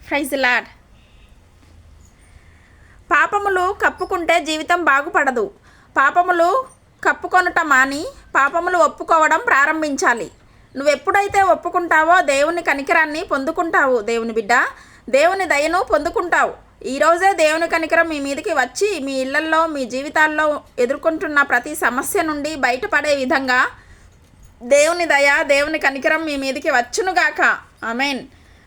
Praise the lord. పాపములు కప్పుకుంటే జీవితం బాగుపడదు. పాపములు కప్పుకొనట మాని పాపములు ఒప్పుకోవడం ప్రారంభించాలి. నువ్వెప్పుడైతే ఒప్పుకుంటావో దేవుని కనికరాన్ని పొందుకుంటావు. దేవుని బిడ్డ, దేవుని దయను పొందుకుంటావు. ఈరోజే దేవుని కనికరం మీ మీదకి వచ్చి మీ ఇళ్లల్లో, మీ జీవితాల్లో ఎదుర్కొంటున్న ప్రతి సమస్య నుండి బయటపడే విధంగా దేవుని దయ, దేవుని కనికరం మీ మీదకి వచ్చునుగాక. ఆమేన్.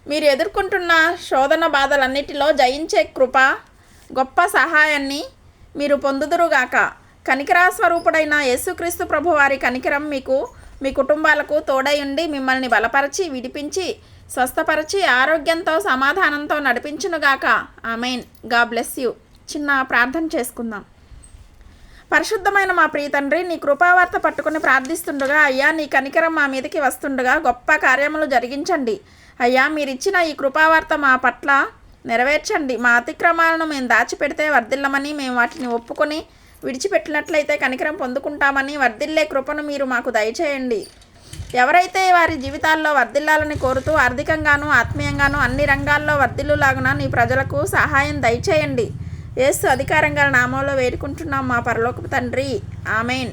మీరు ఎదుర్కొంటున్న శోధన బాధలన్నిటిలో జయించే కృప, గొప్ప సహాయాన్ని మీరు పొందుదురుగాక. కనికరాస్వరూపుడైన యేసుక్రీస్తు ప్రభు వారి కనికరం మీకు, మీ కుటుంబాలకు తోడై ఉండి మిమ్మల్ని బలపరిచి, విడిపించి, స్వస్థపరిచి, ఆరోగ్యంతో, సమాధానంతో నడిపించునుగాక. ఆమేన్. God bless you. చిన్న ప్రార్థన చేసుకుందాం. పరిశుద్ధమైన మా ప్రియ తండ్రి, నీ కృపావార్త పట్టుకుని ప్రార్థిస్తుండగా అయ్యా, నీ కనికరం మా మీదకి వస్తుండగా గొప్ప కార్యములు జరిగించండి. అయ్యా, మీరిచ్చిన ఈ కృపావార్త మా పట్ల నెరవేర్చండి. మా అతిక్రమాలను మేము దాచిపెడితే వర్ధిల్లమని, మేము వాటిని ఒప్పుకొని విడిచిపెట్టినట్లయితే కనికరం పొందుకుంటామని, వర్ధిల్లే కృపను మీరు మాకు దయచేయండి. ఎవరైతే వారి జీవితాల్లో వర్ధిల్లాలని కోరుతూ ఆర్థికంగాను, ఆత్మీయంగాను అన్ని రంగాల్లో వర్ధిల్లులాగున నీ ప్రజలకు సహాయం దయచేయండి. యేసు అధికారంగా నామంలో వేడుకుంటున్నాం మా పరలోకపు తండ్రి. ఆమేన్.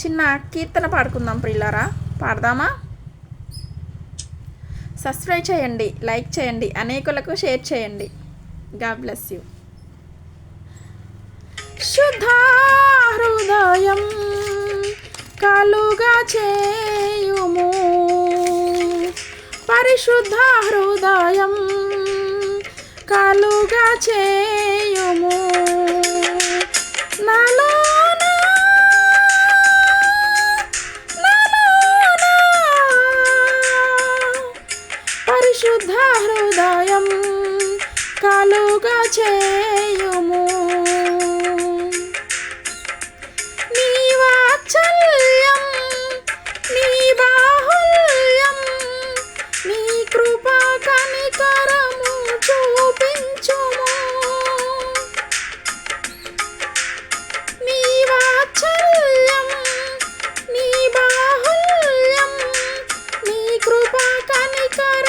చిన్న కీర్తన పాడుకుందాం ప్రియులారా. పాడదామా? సబ్స్క్రైబ్ చేయండి, లైక్ చేయండి, అనేకులకు షేర్ చేయండి. God bless you. శుద్ధ హృదయం కలుగా చేయుము, పరిశుద్ధ హృదయం కలుగా చేయుము. పరిశుద్ధ హృదయం కలుగా చేయుము. నీ వాత్సల్యం, నీ బాహుల్యం, నీ కృపా కనికరము చూపించుము. నీ వాత్సల్యం, నీ బాహుల్యం, నీ కృపా కనికరము